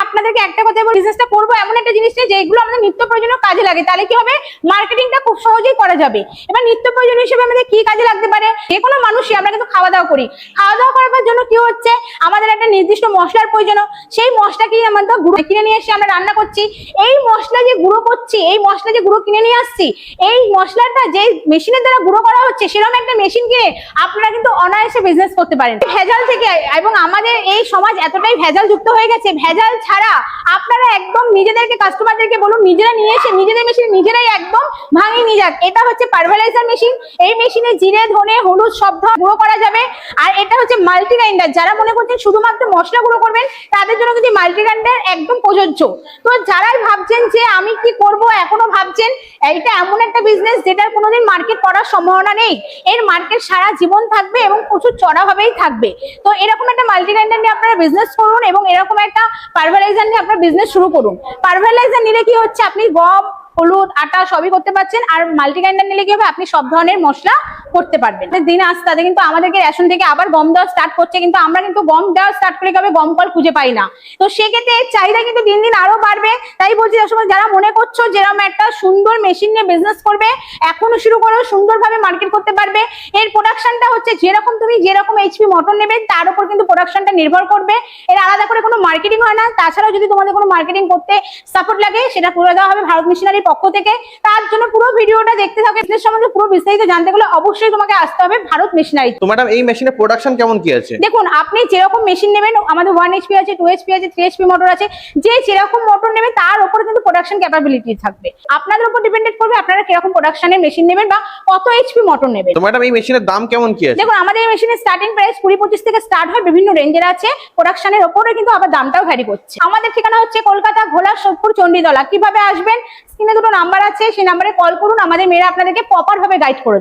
আপনাদেরকে একটা কথা বলবো, বিজনেসটা করবো এমন একটা জিনিস নেই যেগুলো আমাদের নিত্য প্রয়োজনীয় কাজে লাগে, তাহলে কি হবে, মার্কেটিংটা খুব সহজেই করা যাবে। এবার নিত্য প্রয়োজনীয় হিসেবে আমাদের কি কাজে লাগতে পারে, যে কোনো মানুষই আমরা কিন্তু খাওয়া দাওয়া করি, খাওয়া দাওয়া করার জন্য কি হচ্ছে, আমাদের একটা নির্দিষ্ট মশলার প্রয়োজন, সেই মশলাকেই আমরা গুঁড়ো কিনে নিয়ে এসে আমরা রান্না করছি। এই মশলা যে গুঁড়ো করছি, এই মশলা যে গুঁড়ো কিনে নিয়ে আসছি, এই মশলাটা যে মেশিনের দ্বারা গুঁড়ো করা হচ্ছে, সেরকম একটা মেশিন কিনে আপনারা কিন্তু অনায়াসে বিজনেস করতে পারেন ভেজাল থেকে। এবং আমাদের এই সমাজ এতটাই ভেজাল যুক্ত হয়ে গেছে, ভেজাল ছাড়া আপনারা একদম নিজেদেরকে, কাস্টমারদেরকে বলুন নিজেরা নিয়ে এসে নিজেদের মেশিন নিজেরাই একদম ভাঙিয়ে নিয়ে যাক। এটা হচ্ছে পালভারাইজার মেশিন। এই মেশিনে জিরে, ধনে, হলুদ সব গুঁড়ো করা যাবে। আর এটা হচ্ছে মাল্টি গ্রাইন্ডার। যারা মনে করছেন শুধুমাত্র মশলা গুঁড়ো করবেন, তাদের জন্য কিন্তু মাল্টি গ্রাইন্ডার একদম প্রযোজ্য। তো যারাই ভাবছেন যে আমি কি করব, এখনো ভাবছেন, এটা এমন একটা বিজনেস যেটার কোনোদিন মার্কেট করার সম্ভাবনা নেই। এর মার্কেট সারা জীবন থাকবে এবং প্রচুর চড়াভাবেই থাকবে। তো এরকম একটা মাল্টি গ্রাইন্ডার নিয়ে আপনারা বিজনেস করুন এবং এরকম একটা পালভারাইজার নিয়ে আপনারা বিজনেস শুরু করুন। পালভারাইজার নিলে কি হচ্ছে, আপনি গম, হলুদ, আটা সবই করতে পারছেন। আর মাল্টি গ্রাইন্ডার নিলে কি হবে, আপনি সব ধরনের মশলা করতে পারবেন। দিন আসতে তাদের কিন্তু আমাদেরকে রেশন থেকে আবার গম দেওয়া স্টার্ট করছে, কিন্তু আমরা কিন্তু গম দেওয়া স্টার্ট করে কবে গম কল খুঁজে পাই না। তো সেক্ষেত্রে এর চাহিদা কিন্তু দিন দিন আরো বাড়বে। তাই বলছি যারা মনে করছো যেরকম একটা সুন্দর মেশিন নিয়ে বিজনেস করবে, এখনো শুরু করো, সুন্দরভাবে মার্কেট করতে পারবে। এর প্রোডাকশনটা হচ্ছে যেরকম তুমি যেরকম এইচপি মোটর নেবে তার উপর কিন্তু প্রোডাকশনটা নির্ভর করবে। এর আলাদা করে কোনো মার্কেটিং হয় না। তাছাড়াও যদি তোমাদের কোনো মার্কেটিং করতে সাপোর্ট লাগে, সেটা করে দেওয়া হবে ভারত মেশিনারির পক্ষ থেকে। তার জন্য পুরো ভিডিওটা দেখতে থাকো। এর সম্বন্ধে পুরো বিস্তারিত জানতে গেলে অবশ্যই তোমাকে আসতে হবে ভারত মেশিনারি। তো ম্যাডাম, এই মেশিনের প্রোডাকশন কেমন কি আছে? দেখুন, আপনি যেরকম মেশিন নেবেন, আমাদের 1 HP আছে, 2 HP আছে, 3 HP মোটর আছে, যে যেরকম মোটর নেবে তার উপর কিন্তু প্রোডাকশন ক্যাপাবিলিটি থাকবে। আপনাদের উপর ডিপেন্ডেন্ট করবে আপনারা কিরকম প্রোডাকশনের মেশিন নেবেন বা কত HP মোটর নেবেন। তো ম্যাডাম, এই মেশিনের দাম কেমন কি আছে? দেখুন, আমাদের এই মেশিনের স্টার্টিং প্রাইস 20-25 থেকে স্টার্ট হয়, বিভিন্ন রেঞ্জের আছে। প্রোডাকশনের উপরে কিন্তু আবার দামটাও ভ্যারি করছে। আমাদের ঠিকানা হচ্ছে কলকাতা, ঘোলা, সোদপুর, চণ্ডীতলা। কিভাবে আসবেন, স্ক্রিনে দুটো নাম্বার আছে, সেই নাম্বারে কল করুন। আমাদের মেয়েরা আপনাদেরকে প্রপার ভাবে গাইড করে দেবে।